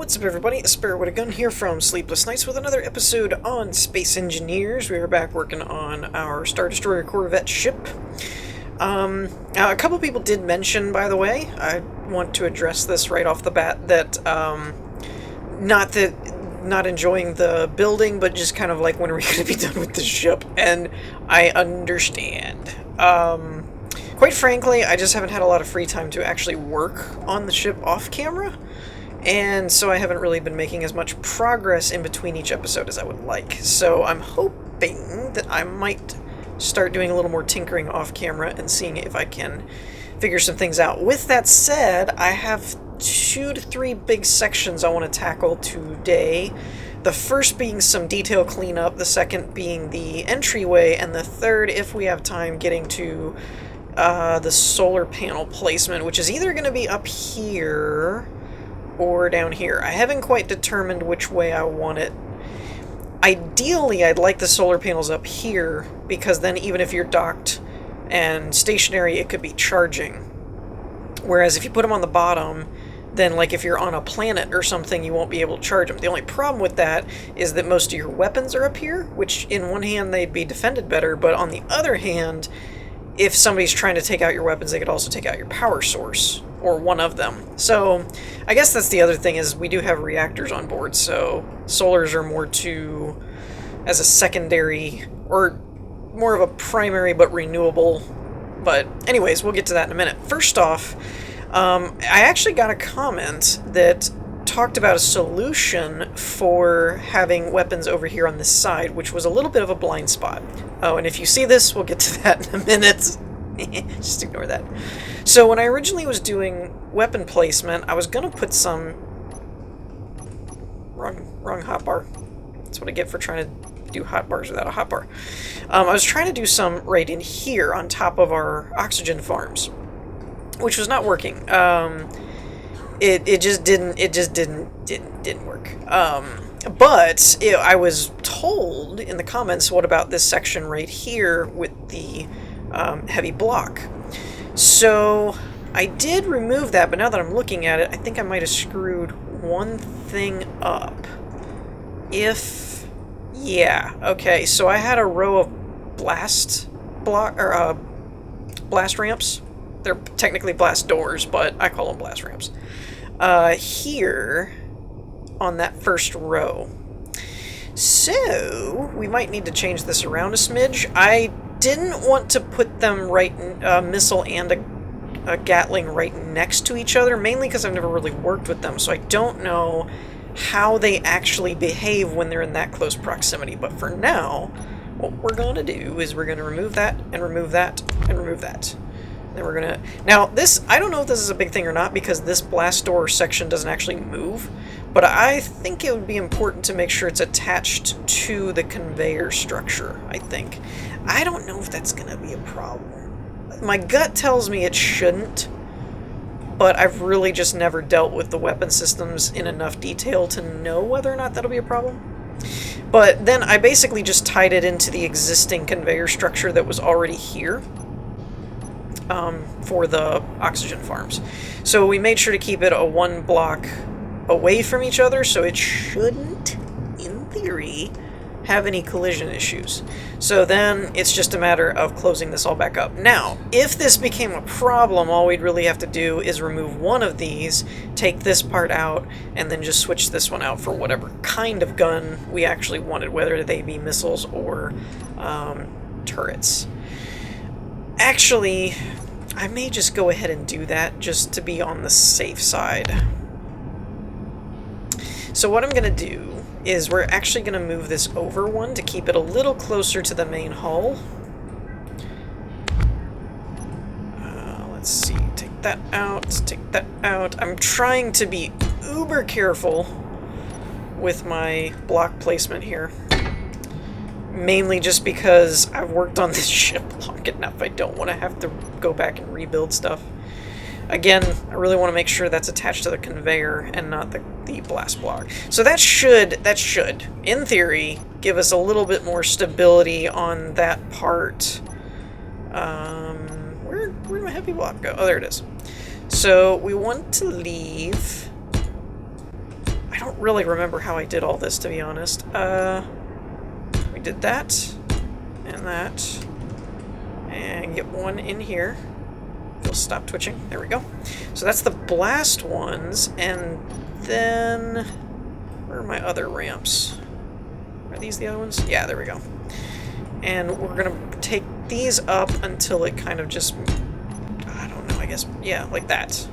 What's up, everybody? Spirit with a Gun here from Sleepless Nights with another episode on Space Engineers. We are back working on our Star Destroyer Corvette ship. A couple people did mention, by the way, I want to address this right off the bat, that, not enjoying the building, but just kind of like, when are we going to be done with the ship? And I understand. Quite frankly, I just haven't had a lot of free time to actually work on the ship off camera. And so I haven't really been making as much progress in between each episode as I would like. So I'm hoping that I might start doing a little more tinkering off camera and seeing if I can figure some things out. With that said, I have 2 to 3 big sections I want to tackle today. The first being some detail cleanup, the second being the entryway, and the third, if we have time, getting to the solar panel placement, which is either going to be up here or down here. I haven't quite determined which way I want it. Ideally, I'd like the solar panels up here, because then even if you're docked and stationary, it could be charging. Whereas if you put them on the bottom, then like if you're on a planet or something, you won't be able to charge them. The only problem with that is that most of your weapons are up here, which in one hand they'd be defended better, but on the other hand, if somebody's trying to take out your weapons, they could also take out your power source, or one of them. So I guess that's the other thing, is we do have reactors on board, so solars are more to as a secondary, or more of a primary but renewable. But anyways, we'll get to that in a minute. First off, I actually got a comment that talked about a solution for having weapons over here on this side, which was a little bit of a blind spot. Oh, and if you see this, we'll get to that in a minute. Just ignore that. So when I originally was doing weapon placement, I was going to put some... Wrong hotbar. That's what I get for trying to do hotbars without a hotbar. I was trying to do some right in here on top of our oxygen farms, which was not working. It just didn't work. But I was told in the comments, what about this section right here with the heavy block? So I did remove that, but now that I'm looking at it, I think I might have screwed one thing up. Yeah, okay, so I had a row of blast ramps. They're technically blast doors, but I call them blast ramps. Here on that first row. So we might need to change this around a smidge. I didn't want to put them right, missile and a Gatling right next to each other, mainly because I've never really worked with them, so I don't know how they actually behave when they're in that close proximity. But for now, what we're going to do is we're going to remove that, and remove that, and remove that. Then we're going to... Now, this, I don't know if this is a big thing or not, because this blast door section doesn't actually move, but I think it would be important to make sure it's attached to the conveyor structure, I think. I don't know if that's going to be a problem. My gut tells me it shouldn't, but I've really just never dealt with the weapon systems in enough detail to know whether or not that'll be a problem. But then I basically just tied it into the existing conveyor structure that was already here for the oxygen farms. So we made sure to keep it a 1 block away from each other, so it shouldn't, in theory, have any collision issues. So then it's just a matter of closing this all back up. Now, if this became a problem, all we'd really have to do is remove one of these, take this part out, and then just switch this one out for whatever kind of gun we actually wanted, whether they be missiles or turrets. Actually, I may just go ahead and do that just to be on the safe side. So what I'm going to do is we're actually going to move this over one to keep it a little closer to the main hull. Let's see, take that out, take that out. I'm trying to be uber careful with my block placement here. Mainly just because I've worked on this ship long enough. I don't want to have to go back and rebuild stuff. Again, I really want to make sure that's attached to the conveyor and not the blast block. So that should, in theory, give us a little bit more stability on that part. Where'd my heavy block go? Oh, there it is. So we want to leave... I don't really remember how I did all this, to be honest. We did that, and that, and get one in here. It'll stop twitching. There we go. So that's the blast ones, and then... where are my other ramps? Are these the other ones? Yeah, there we go. And we're gonna take these up until it kind of just... I don't know, I guess... yeah, like that.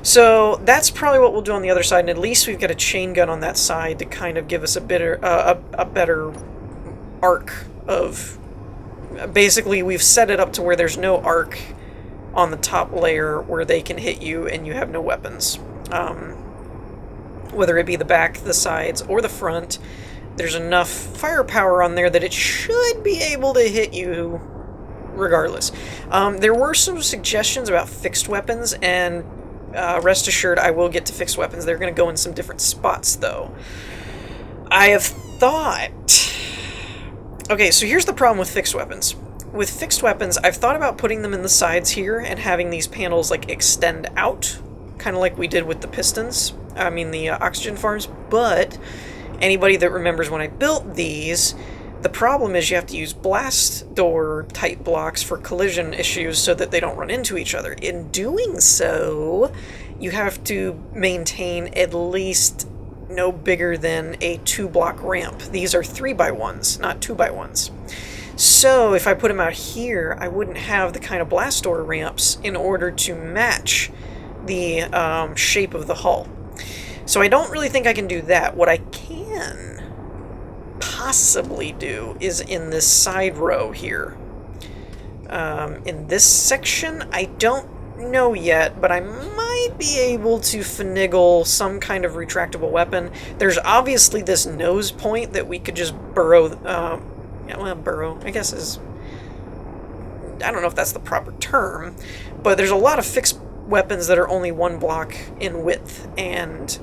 So that's probably what we'll do on the other side, and at least we've got a chain gun on that side to kind of give us a better arc of... basically, we've set it up to where there's no arc on the top layer where they can hit you and you have no weapons. Whether it be the back, the sides, or the front, there's enough firepower on there that it should be able to hit you regardless. There were some suggestions about fixed weapons, and rest assured I will get to fixed weapons. They're going to go in some different spots, though. I have thought... okay, so here's the problem with fixed weapons. With fixed weapons, I've thought about putting them in the sides here and having these panels like extend out, kind of like we did with the pistons. I mean the oxygen farms, but anybody that remembers when I built these, the problem is you have to use blast door type blocks for collision issues so that they don't run into each other. In doing so, you have to maintain at least no bigger than a 2-block ramp. These are 3x1s, not 2x1s. So if I put them out here, I wouldn't have the kind of blast door ramps in order to match the shape of the hull. So I don't really think I can do that. What I can possibly do is in this side row here. In this section, I don't know yet, but I might be able to finagle some kind of retractable weapon. There's obviously this nose point that we could just burrow... yeah, well, burrow, I guess is... I don't know if that's the proper term, but there's a lot of fixed weapons that are only 1 block in width and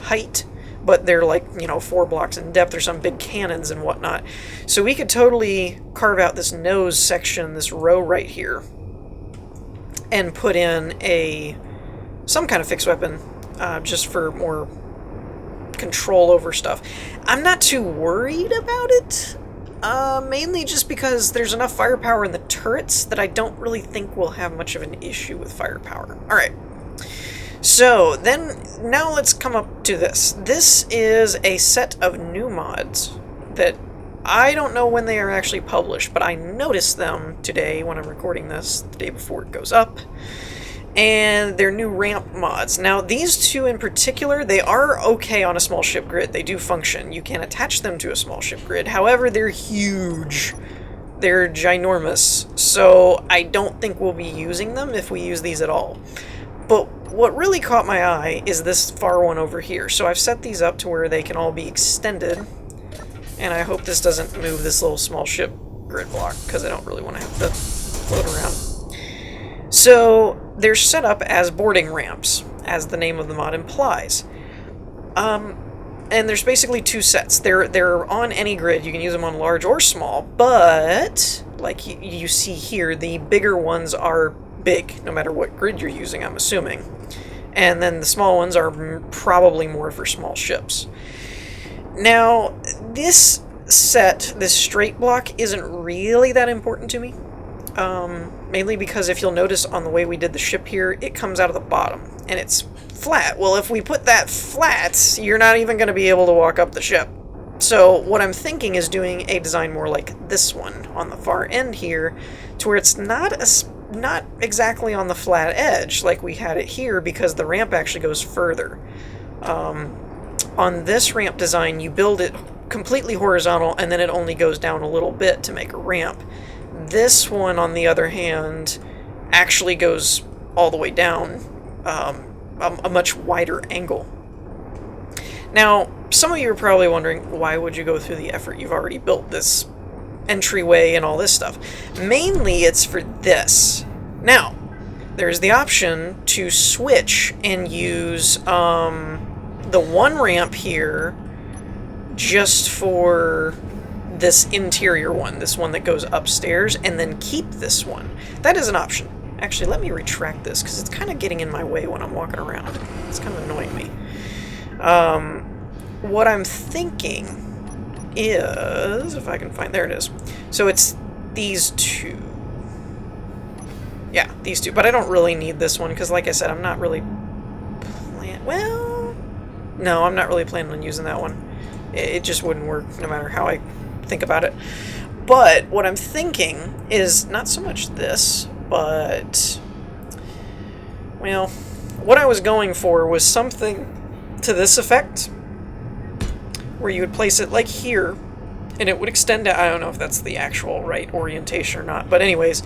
height, but they're like, you know, 4 blocks in depth. There's some big cannons and whatnot. So we could totally carve out this nose section, this row right here, and put in some kind of fixed weapon just for more control over stuff. I'm not too worried about it, mainly just because there's enough firepower in the turrets that I don't really think we'll have much of an issue with firepower. Alright, so then now let's come up to this. This is a set of new mods that I don't know when they are actually published, but I noticed them today when I'm recording this, the day before it goes up. And they're new ramp mods. Now, these two in particular, they are okay on a small ship grid. They do function. You can attach them to a small ship grid. However, they're huge. They're ginormous. So I don't think we'll be using them if we use these at all. But what really caught my eye is this far one over here. So I've set these up to where they can all be extended. And I hope this doesn't move this little small ship grid block, because I don't really want to have to float around. So they're set up as boarding ramps, as the name of the mod implies. And there's basically 2 sets. They're on any grid. You can use them on large or small, but like you see here, the bigger ones are big, no matter what grid you're using, I'm assuming. And then the small ones are probably more for small ships. Now, this set, this straight block, isn't really that important to me. Mainly because if you'll notice on the way we did the ship here, it comes out of the bottom, and it's flat. Well, if we put that flat, you're not even going to be able to walk up the ship. So what I'm thinking is doing a design more like this one on the far end here, to where it's not exactly on the flat edge like we had it here, because the ramp actually goes further. On this ramp design, you build it completely horizontal, and then it only goes down a little bit to make a ramp. This one, on the other hand, actually goes all the way down a much wider angle. Now, some of you are probably wondering, why would you go through the effort? You've already built this entryway and all this stuff. Mainly, it's for this. Now, there's the option to switch and use the one ramp here just for this interior one, this one that goes upstairs, and then keep this one. That is an option. Actually, let me retract this, because it's kind of getting in my way when I'm walking around. It's kind of annoying me. What I'm thinking is, if I can find, there it is. So it's these two. Yeah, these two. But I don't really need this one because, like I said, I'm not really well, no, I'm not really planning on using that one. It just wouldn't work no matter how I think about it. But what I'm thinking is not so much this, but, well, what I was going for was something to this effect, where you would place it like here, and it would extend out. I don't know if that's the actual right orientation or not, but anyways,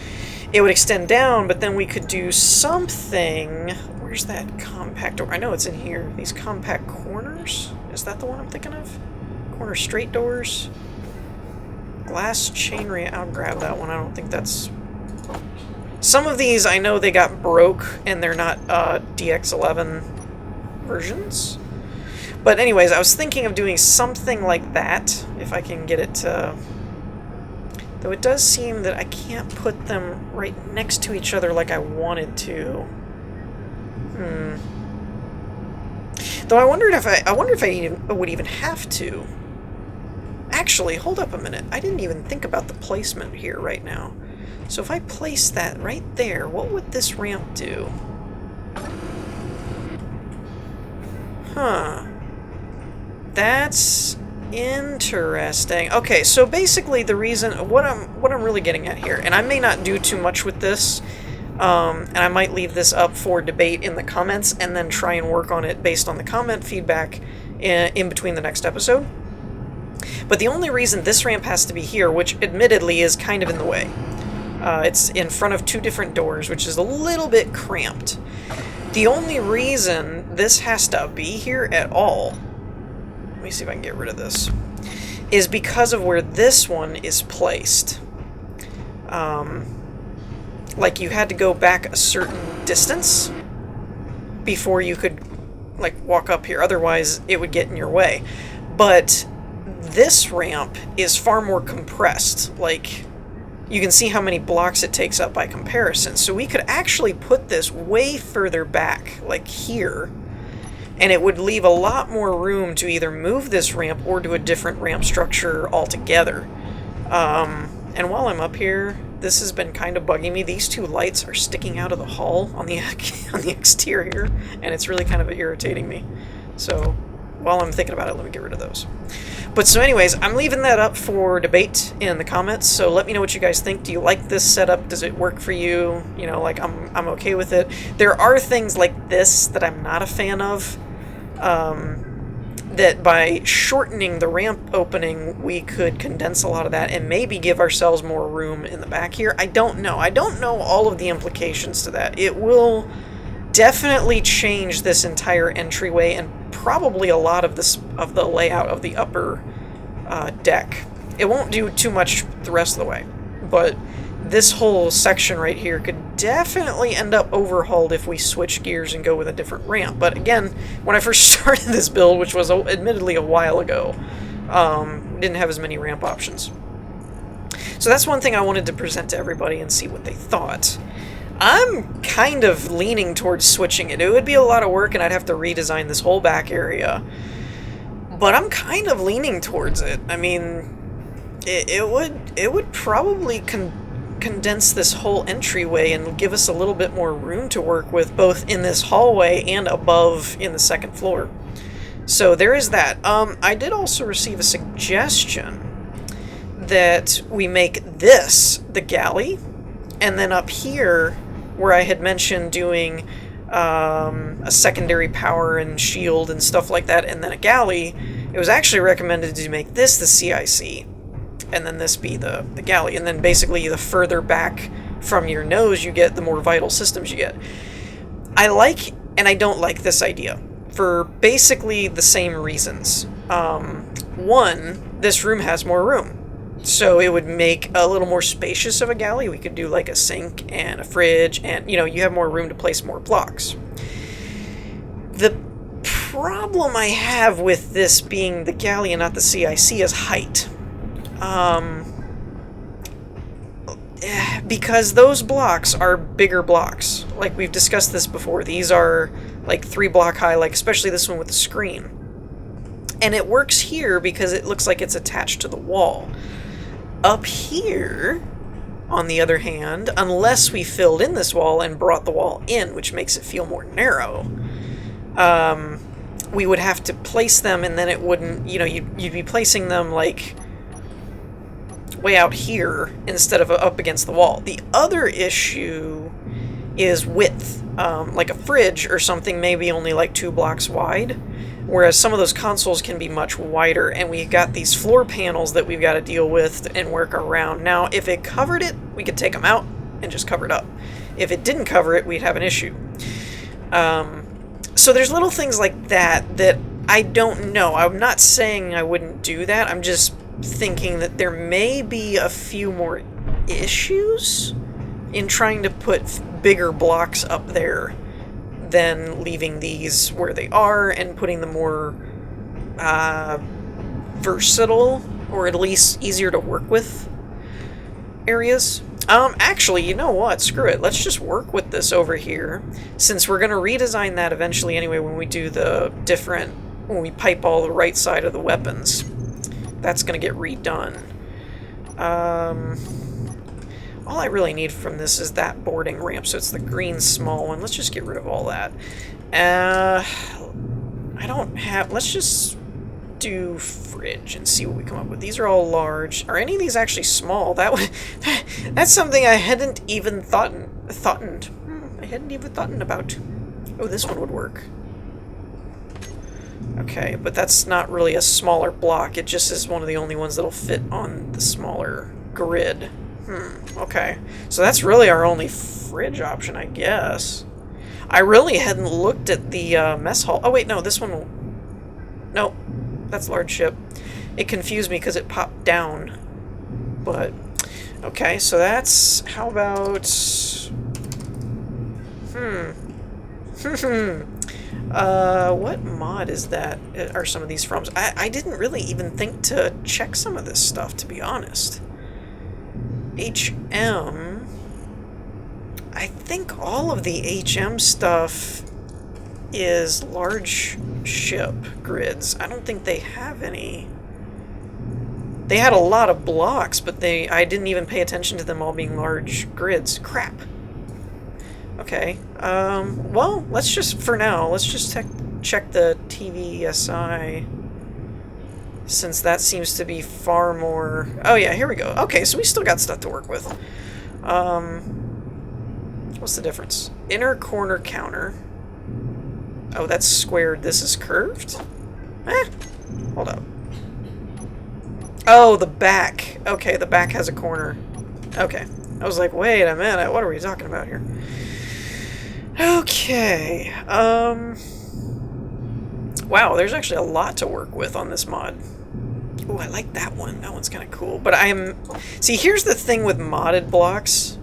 it would extend down, but then we could do something. Where's that compact door? I know it's in here. These compact corners? Is that the one I'm thinking of? Corner straight doors? Glass chainring. I'll grab that one. I don't think that's... Some of these, I know they got broke, and they're not DX11 versions. But anyways, I was thinking of doing something like that, if I can get it to... Though it does seem that I can't put them right next to each other like I wanted to. Though I wondered if I would even have to. Actually, hold up a minute. I didn't even think about the placement here right now. So if I place that right there, what would this ramp do? Huh. That's interesting. Okay, so basically the reason what I'm really getting at here, and I may not do too much with this, and I might leave this up for debate in the comments and then try and work on it based on the comment feedback in between the next episode. But the only reason this ramp has to be here, which admittedly is kind of in the way, it's in front of two different doors, which is a little bit cramped. The only reason this has to be here at all, let me see if I can get rid of this, is because of where this one is placed. Like, you had to go back a certain distance before you could, like, walk up here. Otherwise, it would get in your way. But this ramp is far more compressed. Like, you can see how many blocks it takes up by comparison. So we could actually put this way further back, like here, and it would leave a lot more room to either move this ramp or do a different ramp structure altogether. And while I'm up here, this has been kind of bugging me. These two lights are sticking out of the hull on the on the exterior, and it's really kind of irritating me. So while I'm thinking about it, let me get rid of those. But so anyways, I'm leaving that up for debate in the comments, so let me know what you guys think. Do you like this setup? Does it work for you? You know, like, I'm okay with it. There are things like this that I'm not a fan of, that by shortening the ramp opening, we could condense a lot of that and maybe give ourselves more room in the back here. I don't know. I don't know all of the implications to that. It will definitely change this entire entryway and probably a lot of this of the layout of the upper deck. It won't do too much the rest of the way, but this whole section right here could definitely end up overhauled if we switch gears and go with a different ramp. But again, when I first started this build, which was admittedly a while ago, didn't have as many ramp options. So that's one thing I wanted to present to everybody and see what they thought. I'm kind of leaning towards switching it. It would be a lot of work and I'd have to redesign this whole back area. But I'm kind of leaning towards it. I mean, it would probably condense this whole entryway and give us a little bit more room to work with, both in this hallway and above in the second floor. So there is that. I did also receive a suggestion that we make this the galley, and then up here, where I had mentioned doing a secondary power and shield and stuff like that, and then a galley, it was actually recommended to make this the CIC, and then this be the galley, and then basically the further back from your nose you get, the more vital systems you get. I like and I don't like this idea for basically the same reasons. One, this room has more room. So it would make a little more spacious of a galley. We could do like a sink and a fridge, and you know, you have more room to place more blocks. The problem I have with this being the galley and not the CIC is height. Because those blocks are bigger blocks. Like, we've discussed this before. These are like 3 block high, like especially this one with the screen. And it works here because it looks like it's attached to the wall. Up here, on the other hand, unless we filled in this wall and brought the wall in, which makes it feel more narrow, we would have to place them, and then it wouldn't, you know, you'd be placing them like way out here instead of up against the wall. The other issue is width. Like a fridge or something may be only like 2 blocks wide, whereas some of those consoles can be much wider, and we've got these floor panels that we've got to deal with and work around. Now, if it covered it, we could take them out and just cover it up. If it didn't cover it, we'd have an issue. So there's little things like that that I don't know. I'm not saying I wouldn't do that. I'm just thinking that there may be a few more issues in trying to put bigger blocks up there than leaving these where they are and putting the more versatile, or at least easier to work with areas. Actually, you know what? Screw it. Let's just work with this over here, since we're going to redesign that eventually anyway when we do the different, when we pipe all the right side of the weapons. That's going to get redone. All I really need from this is that boarding ramp, so it's the green small one. Let's just get rid of all that. I don't have... Let's just do fridge and see what we come up with. These are all large. Are any of these actually small? That's something I hadn't even thought about. Oh, this one would work. Okay, but that's not really a smaller block. It just is one of the only ones that'll fit on the smaller grid. Okay. So that's really our only fridge option, I guess. I really hadn't looked at the mess hall. Oh, wait, no, this one... Nope. That's large ship. It confused me because it popped down. But, okay, so that's... How about... what mod is that? Are some of these from? I didn't really even think to check some of this stuff, to be honest. HM... I think all of the HM stuff is large ship grids. I don't think they have any. They had a lot of blocks, but I didn't even pay attention to them all being large grids. Crap. Okay. Well, let's just, for now, let's just check the TVSI, since that seems to be far more... Oh yeah, here we go. Okay, so we still got stuff to work with. What's the difference? Inner corner counter. Oh, that's squared. This is curved? Hold up. Oh, the back. Okay, the back has a corner. Okay. I was like, wait a minute, what are we talking about here? Okay. Wow, there's actually a lot to work with on this mod. Oh, I like that one. That one's kind of cool. But see, here's the thing with modded blocks.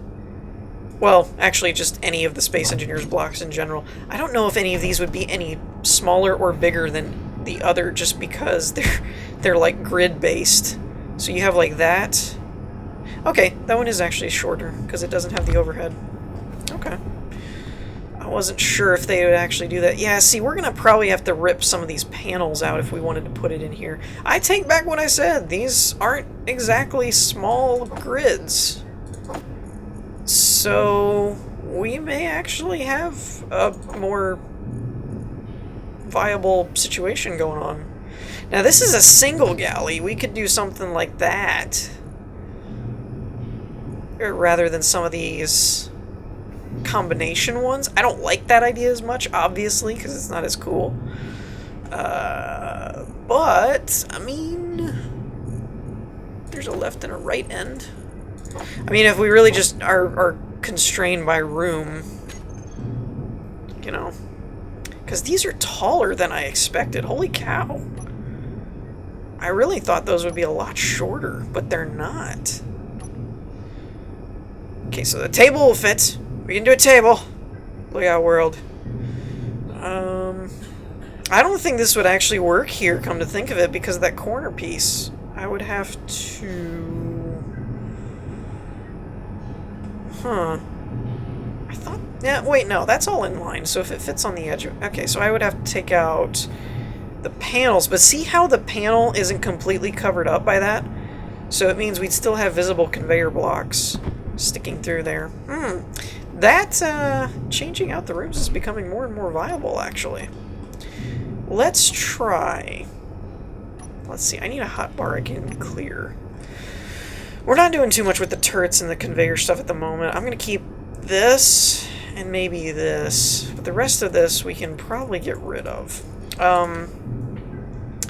Well, actually, just any of the Space Engineers blocks in general. I don't know if any of these would be any smaller or bigger than the other, just because they're like grid-based. So you have like that. Okay, that one is actually shorter, because it doesn't have the overhead. Okay. I wasn't sure if they would actually do that. Yeah, see, we're going to probably have to rip some of these panels out if we wanted to put it in here. I take back what I said. These aren't exactly small grids. So we may actually have a more viable situation going on. Now, this is a single galley. We could do something like that, rather than some of these combination ones. I don't like that idea as much, obviously, because it's not as cool. But, I mean, there's a left and a right end. I mean, if we really just are constrained by room, you know. Because these are taller than I expected. Holy cow. I really thought those would be a lot shorter, but they're not. Okay, so the table will fit. We can do a table. Look out, world. I don't think this would actually work here, come to think of it, because of that corner piece. I would have to... Huh. I thought... Yeah, wait, no, that's all in line, so if it fits on the edge of... Okay, so I would have to take out the panels, but see how the panel isn't completely covered up by that? So it means we'd still have visible conveyor blocks sticking through there. That, changing out the rooms is becoming more and more viable, actually. Let's try. Let's see, I need a hotbar I can clear. We're not doing too much with the turrets and the conveyor stuff at the moment. I'm going to keep this and maybe this, but the rest of this we can probably get rid of.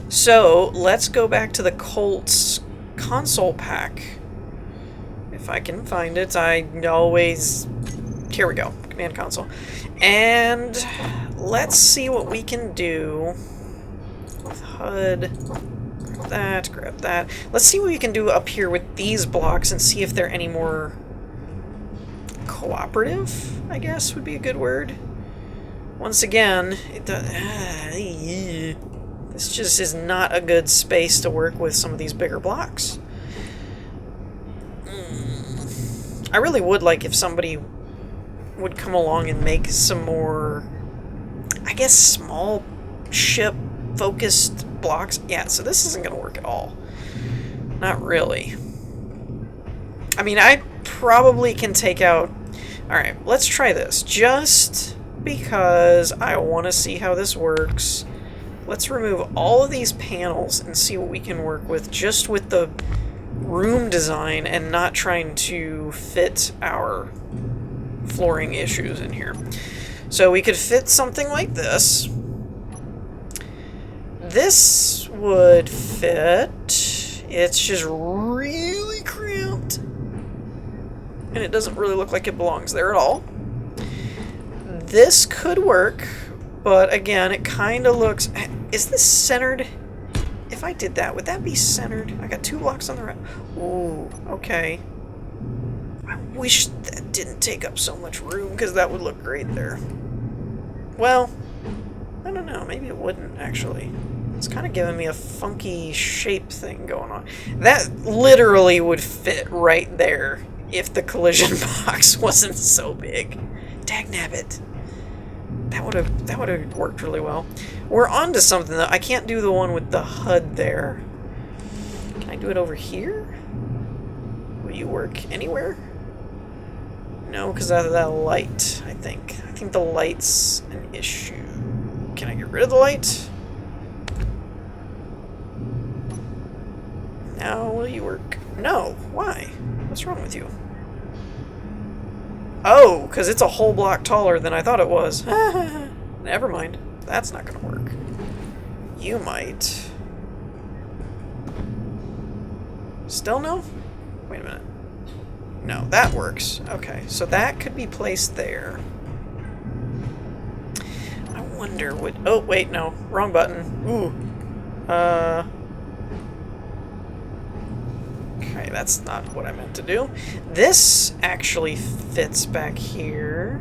So let's go back to the Colt's console pack. If I can find it, I always... Here we go, command console. And let's see what we can do with HUD. Grab that. Let's see what we can do up here with these blocks and see if they're any more cooperative, I guess would be a good word. Once again, it does, this just is not a good space to work with some of these bigger blocks. I really would like if somebody would come along and make some more, I guess, small ship focused blocks. Yeah, so this isn't going to work at all. Not really. I mean, I probably can take out... Alright, let's try this. Just because I want to see how this works. Let's remove all of these panels and see what we can work with just with the room design and not trying to fit our flooring issues in here. So we could fit something like this. This would fit. It's just really cramped. And it doesn't really look like it belongs there at all. This could work, but again, it kind of looks... Is this centered? If I did that, would that be centered? I got 2 blocks on the right. Ooh, okay. I wish that didn't take up so much room, because that would look great there. Well, I don't know. Maybe it wouldn't, actually. It's kind of giving me a funky shape thing going on. That literally would fit right there if the collision box wasn't so big. Dagnabbit. That would have worked really well. We're on to something, though. I can't do the one with the HUD there. Can I do it over here? Will you work anywhere? No, because of that light, I think. I think the light's an issue. Can I get rid of the light? Now, will you work? No. Why? What's wrong with you? Oh, because it's a whole block taller than I thought it was. Never mind. That's not going to work. You might. Still no? Wait a minute. No, that works. Okay, so that could be placed there. I wonder what... Oh, wait, no. Wrong button. Ooh. Okay, that's not what I meant to do. This actually fits back here.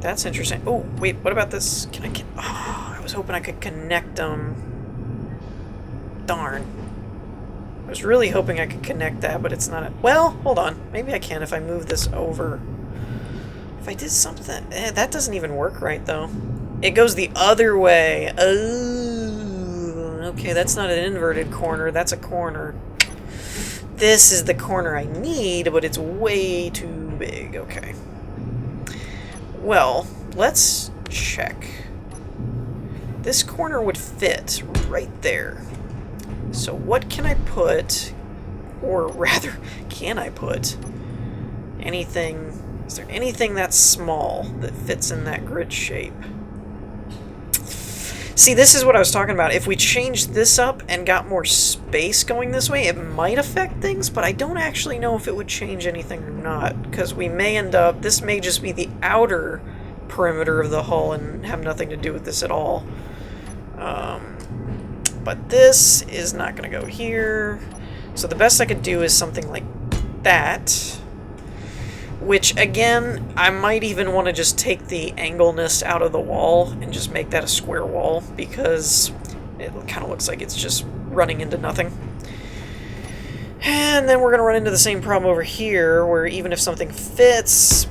That's interesting. Oh, wait, what about this? Can I get... Oh, I was hoping I could connect them. Darn. I was really hoping I could connect that, but it's not... Well, hold on. Maybe I can if I move this over. If I did something... that doesn't even work right, though. It goes the other way. Oh, okay, that's not an inverted corner. That's a corner. This is the corner I need, but it's way too big. Okay. Well, let's check. This corner would fit right there. So what can I put, or rather, can I put anything, is there anything that's small that fits in that grid shape? See, this is what I was talking about. If we changed this up and got more space going this way, it might affect things, but I don't actually know if it would change anything or not, because we may end up, this may just be the outer perimeter of the hull and have nothing to do with this at all. But this is not going to go here. So the best I could do is something like that. Which, again, I might even want to just take the angleness out of the wall and just make that a square wall, because it kind of looks like it's just running into nothing. And then we're going to run into the same problem over here, where even if something fits,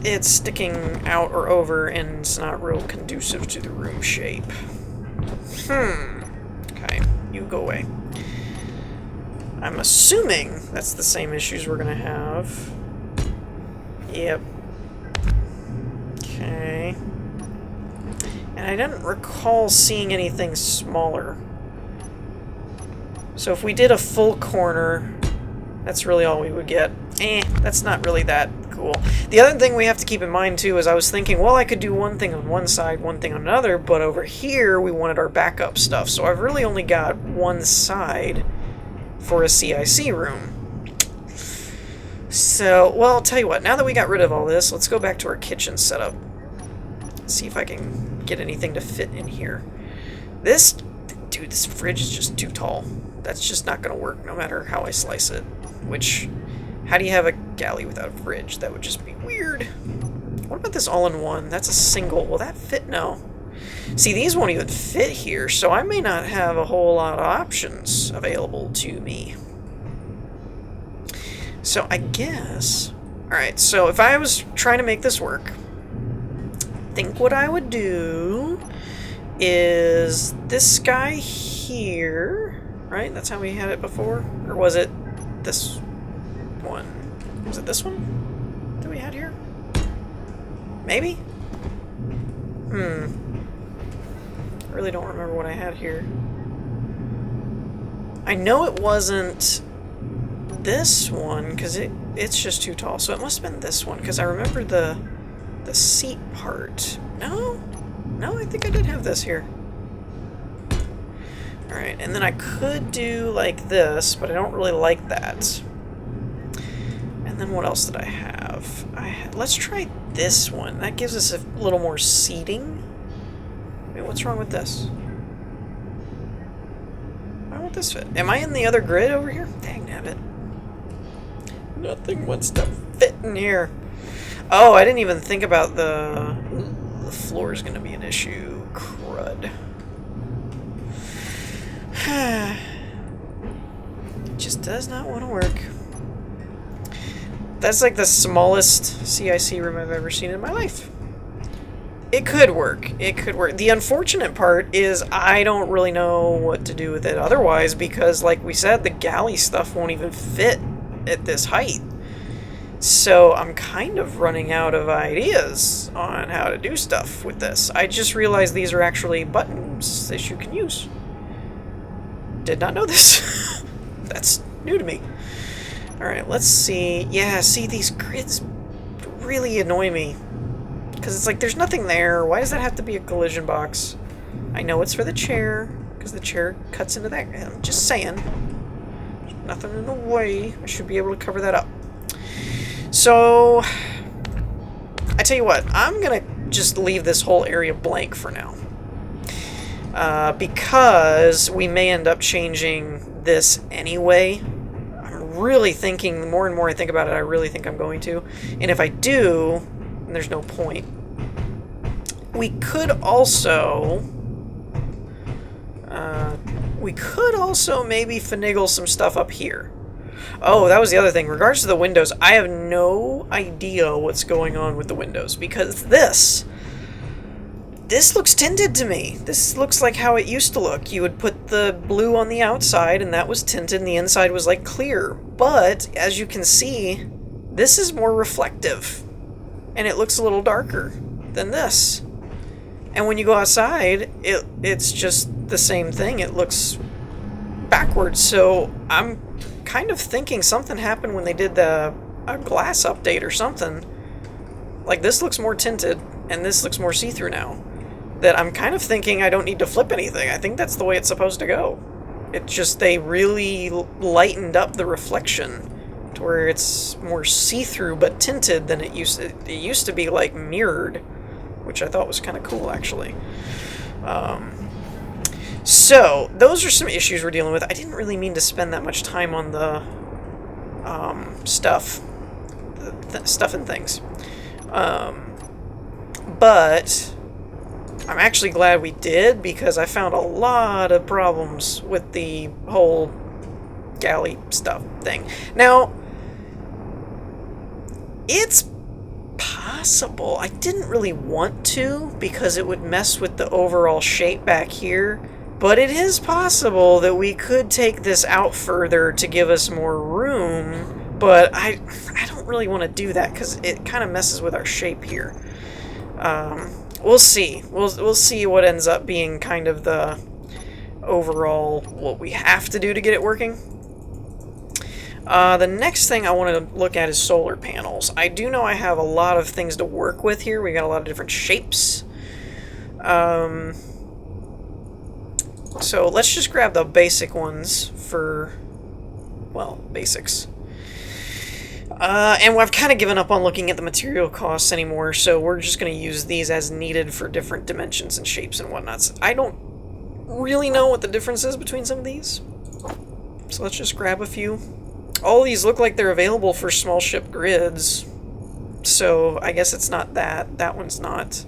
it's sticking out or over, and it's not real conducive to the room shape. Okay, you go away. I'm assuming that's the same issues we're gonna have. Yep. Okay. And I didn't recall seeing anything smaller. So if we did a full corner, that's really all we would get. That's not really that cool. The other thing we have to keep in mind too is I was thinking, well, I could do one thing on one side, one thing on another, but over here we wanted our backup stuff. So I've really only got one side for a CIC room. So, well, I'll tell you what, now that we got rid of all this, let's go back to our kitchen setup. See if I can get anything to fit in here. Dude, this fridge is just too tall. That's just not gonna work no matter how I slice it. Which, how do you have a galley without a fridge? That would just be weird. What about this all-in-one? That's a single. Will that fit? No. See, these won't even fit here, so I may not have a whole lot of options available to me. So I guess... Alright, so if I was trying to make this work, I think what I would do is this guy here, right? That's how we had it before? Or was it this one? Was it this one that we had here? Maybe? I really don't remember what I had here. I know it wasn't this one, because it's just too tall, so it must have been this one, because I remember the seat part. No, I think I did have this here. Alright, and then I could do like this, but I don't really like that. And then what else did I have? Let's try this one. That gives us a little more seating. Wait, what's wrong with this? Why won't this fit? Am I in the other grid over here? Dang nabbit. Nothing wants to fit in here. Oh, I didn't even think about the floor is going to be an issue. Crud. It just does not want to work. That's like the smallest CIC room I've ever seen in my life. It could work. It could work. The unfortunate part is I don't really know what to do with it otherwise because, like we said, the galley stuff won't even fit at this height. So I'm kind of running out of ideas on how to do stuff with this. I just realized these are actually buttons that you can use. Did not know this. That's new to me. Alright, let's see. Yeah, see, these grids really annoy me. Because it's like, there's nothing there. Why does that have to be a collision box? I know it's for the chair, because the chair cuts into that. I'm just saying. There's nothing in the way. I should be able to cover that up. So, I tell you what, I'm going to just leave this whole area blank for now. Because we may end up changing this anyway. I'm really thinking, the more and more I think about it, I really think I'm going to. And if I do, then there's no point. We could also maybe finagle some stuff up here. Oh, that was the other thing. In regards to the windows, I have no idea what's going on with the windows, because this looks tinted to me. This looks like how it used to look. You would put the blue on the outside, and that was tinted, and the inside was like clear. But, as you can see, this is more reflective, and it looks a little darker than this. And when you go outside, it's just the same thing. It looks backwards, so I'm kind of thinking something happened when they did a glass update or something. Like, this looks more tinted, and this looks more see-through now. That I'm kind of thinking I don't need to flip anything. I think that's the way it's supposed to go. It's just they really lightened up the reflection to where it's more see-through but tinted than it used to. It used to be like mirrored, which I thought was kind of cool, actually. So, those are some issues we're dealing with. I didn't really mean to spend that much time on the stuff and things. But I'm actually glad we did, because I found a lot of problems with the whole galley stuff thing. Now, it's possible. I didn't really want to because it would mess with the overall shape back here. But it is possible that we could take this out further to give us more room. But I don't really want to do that because it kind of messes with our shape here. We'll see. We'll see what ends up being kind of the overall what we have to do to get it working. The next thing I want to look at is solar panels. I do know I have a lot of things to work with here. We got a lot of different shapes. So let's just grab the basic ones for, well, basics. And I've kind of given up on looking at the material costs anymore, so we're just going to use these as needed for different dimensions and shapes and whatnot. So I don't really know what the difference is between some of these. So let's just grab a few. All these look like they're available for small ship grids, so I guess it's not that. That one's not.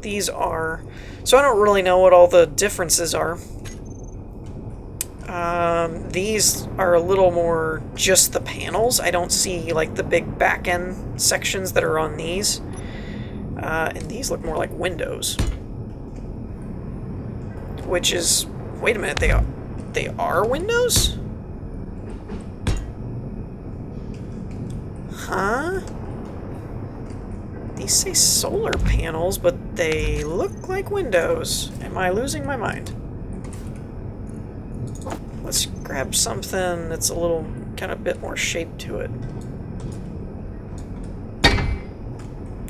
These are. So I don't really know what all the differences are. These are a little more just the panels. I don't see like the big back end sections that are on these. And these look more like windows. Which is, wait a minute, they are windows? Huh? These say solar panels, but they look like windows. Am I losing my mind? Let's grab something that's a little, kind of bit more shape to it.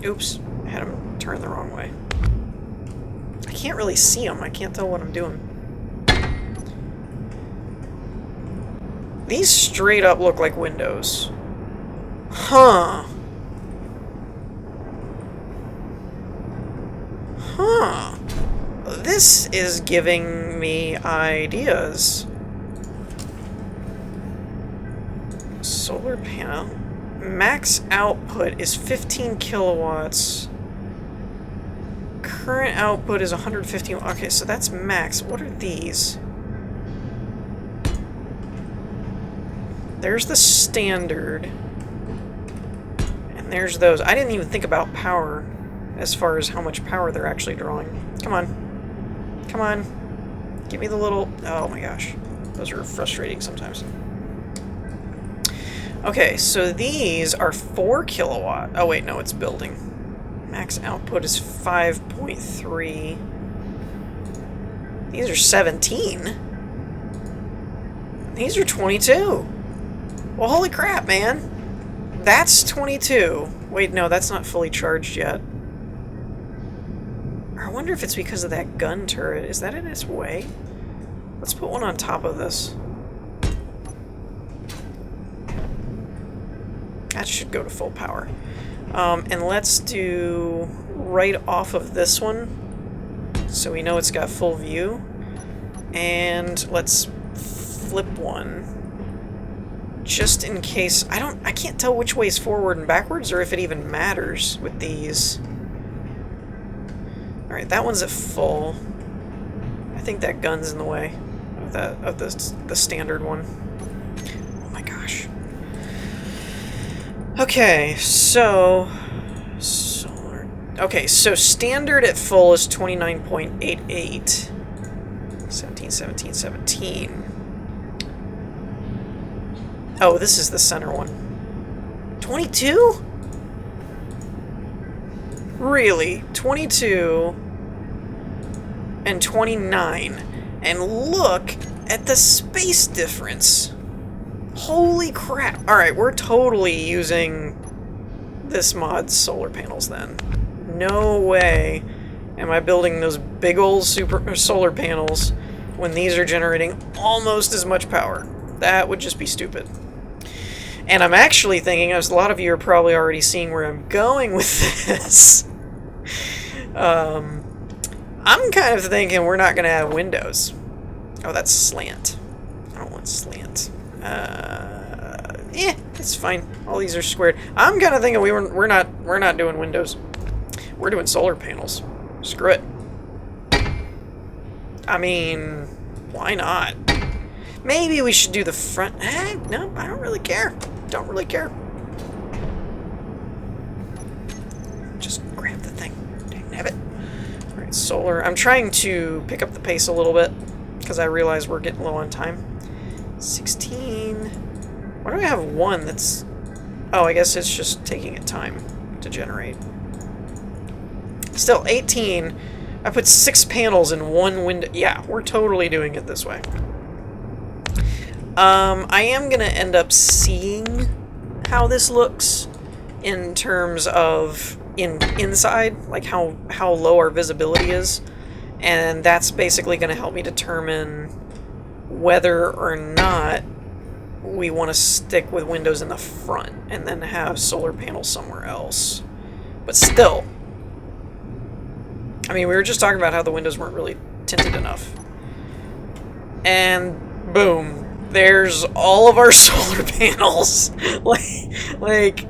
Oops, I had them turned the wrong way. I can't really see them. I can't tell what I'm doing. These straight up look like windows. Huh. Huh. This is giving me ideas. Solar panel. Max output is 15 kilowatts. Current output is 115. Okay, so that's max. What are these? There's the standard. And there's those. I didn't even think about power as far as how much power they're actually drawing. Come on. Come on. Give me the little... Oh my gosh. Those are frustrating sometimes. Okay, so these are 4 kilowatt. Oh wait, no, it's building. Max output is 5.3. These are 17. These are 22. Well, holy crap, man. That's 22. Wait, no, that's not fully charged yet. I wonder if it's because of that gun turret. Is that in its way? Let's put one on top of this. That should go to full power. And let's do right off of this one, so we know it's got full view. And let's flip one, just in case. I can't tell which way is forward and backwards, or if it even matters with these. All right, that one's at full. I think that gun's in the way of the standard one. Oh my gosh. Okay, so solar. Okay, so standard at full is 29.88. 17, 17, 17. Oh, this is the center one. 22? Really? 22 and 29. And look at the space difference. Holy crap. Alright, we're totally using this mod's solar panels then. No way am I building those big old solar panels when these are generating almost as much power. That would just be stupid. And I'm actually thinking, as a lot of you are probably already seeing where I'm going with this, I'm kind of thinking we're not going to have windows. Oh, that's slant. I don't want slant. Yeah, it's fine. All these are squared. I'm kind of thinking we're not doing windows. We're doing solar panels. Screw it. I mean, why not? Maybe we should do the front. No, I don't really care. Don't really care. solar. I'm trying to pick up the pace a little bit because I realize we're getting low on time. 16. Why do I have one that's... Oh, I guess it's just taking it time to generate. Still, 18. I put 6 panels in one window. Yeah, we're totally doing it this way. I am going to end up seeing how this looks in terms of inside, like how low our visibility is. And that's basically going to help me determine whether or not we want to stick with windows in the front and then have solar panels somewhere else. But still, I mean, we were just talking about how the windows weren't really tinted enough. And boom, there's all of our solar panels. like,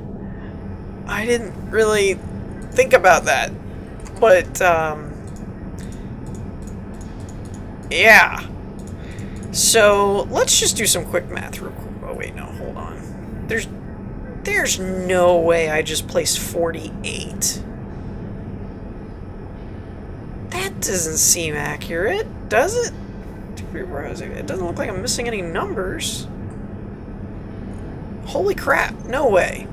I didn't really think about that. But, yeah. So, let's just do some quick math real quick. Oh, wait, no, hold on. There's no way I just placed 48. That doesn't seem accurate, does it? It doesn't look like I'm missing any numbers. Holy crap, no way.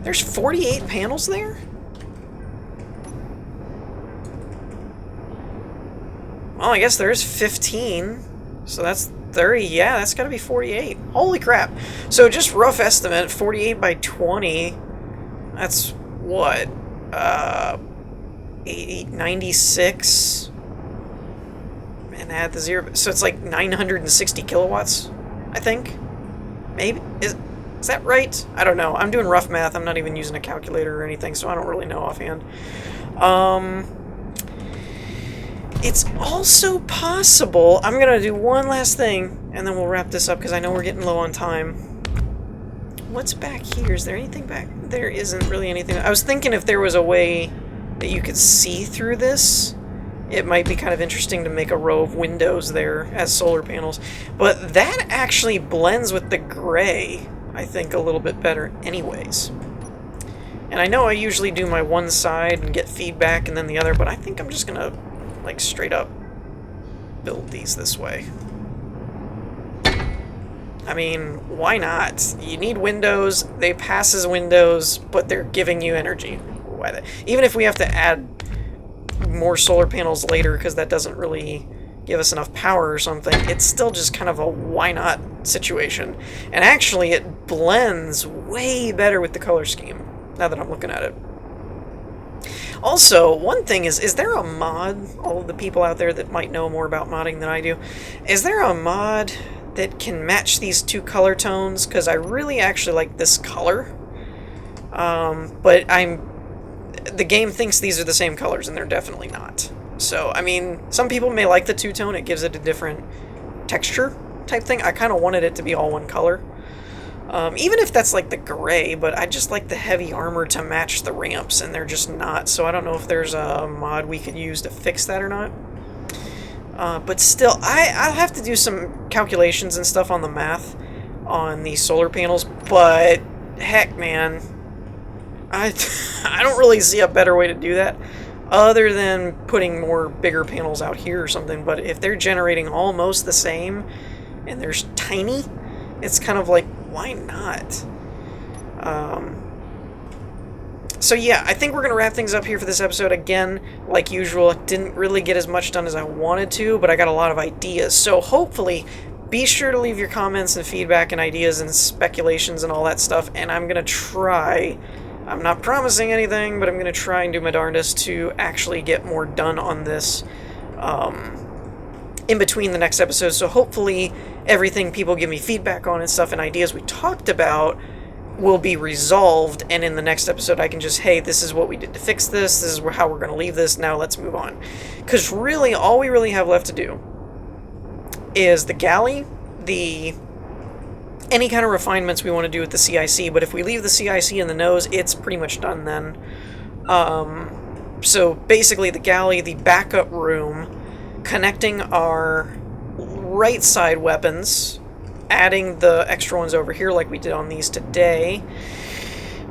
There's 48 panels there? Well, I guess there is 15. So that's 30. Yeah, that's got to be 48. Holy crap. So just rough estimate, 48 by 20. That's what? 96. And add the 0. So it's like 960 kilowatts, I think. Maybe. Is that right? I don't know. I'm doing rough math. I'm not even using a calculator or anything, so I don't really know offhand. It's also possible... I'm going to do one last thing, and then we'll wrap this up, because I know we're getting low on time. What's back here? Is there anything back? There isn't really anything. I was thinking if there was a way that you could see through this, it might be kind of interesting to make a row of windows there as solar panels. But that actually blends with the gray, I think, a little bit better anyways. And I know I usually do my one side and get feedback and then the other, but I think I'm just going to, like, straight up build these this way. I mean, why not? You need windows, they pass as windows, but they're giving you energy. Why even if we have to add more solar panels later because that doesn't really give us enough power or something, it's still just kind of a why not situation. And actually, it blends way better with the color scheme, now that I'm looking at it. Also, one thing is there a mod, all of the people out there that might know more about modding than I do, is there a mod that can match these two color tones? Because I really actually like this color, but the game thinks these are the same colors, and they're definitely not. So, I mean, some people may like the two-tone, it gives it a different texture type thing. I kind of wanted it to be all one color. Even if that's like the gray, but I just like the heavy armor to match the ramps, and they're just not. So I don't know if there's a mod we could use to fix that or not. But still, I'll have to do some calculations and stuff on the math on these solar panels, but heck, man, I don't really see a better way to do that other than putting more bigger panels out here or something. But if they're generating almost the same and they're tiny, it's kind of like, why not? So yeah, I think we're going to wrap things up here for this episode. Again, like usual, didn't really get as much done as I wanted to, but I got a lot of ideas. So hopefully, be sure to leave your comments and feedback and ideas and speculations and all that stuff, and I'm going to try... I'm not promising anything, but I'm going to try and do my darndest to actually get more done on this in between the next episode. So hopefully everything people give me feedback on and stuff and ideas we talked about will be resolved, and in the next episode I can just, hey, this is what we did to fix this, this is how we're going to leave this, now let's move on. Because really, all we really have left to do is the galley, any kind of refinements we want to do with the CIC, but if we leave the CIC in the nose, it's pretty much done then. So basically the galley, the backup room, connecting our right side weapons, adding the extra ones over here like we did on these today,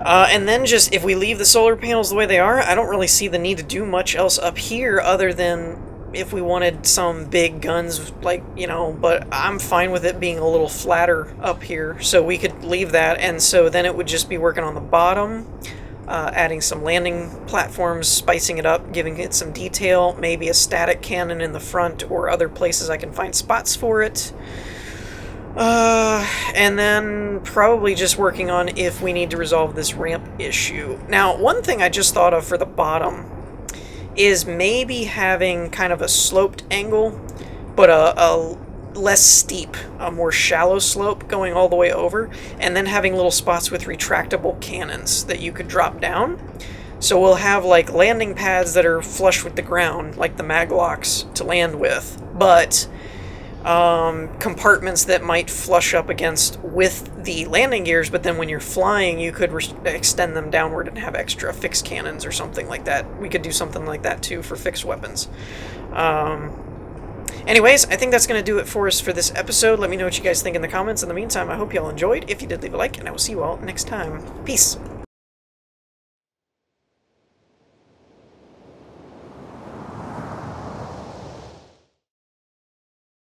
And then just, if we leave the solar panels the way they are, I don't really see the need to do much else up here other than if we wanted some big guns, like, but I'm fine with it being a little flatter up here, so we could leave that, and so then it would just be working on the bottom, adding some landing platforms, spicing it up, giving it some detail, maybe a static cannon in the front or other places I can find spots for it. And then probably just working on if we need to resolve this ramp issue. Now, one thing I just thought of for the bottom is maybe having kind of a sloped angle, but a less steep, a more shallow slope going all the way over, and then having little spots with retractable cannons that you could drop down. So we'll have like landing pads that are flush with the ground, like the maglocks to land with, but compartments that might flush up against with the landing gears, but then when you're flying you could extend them downward and have extra fixed cannons or something like that. We could do something like that too for fixed weapons. Anyways, I think that's going to do it for us for this episode. Let me know what you guys think in the comments. In the meantime, I hope you all enjoyed. If you did, leave a like, and I will see you all next time. Peace!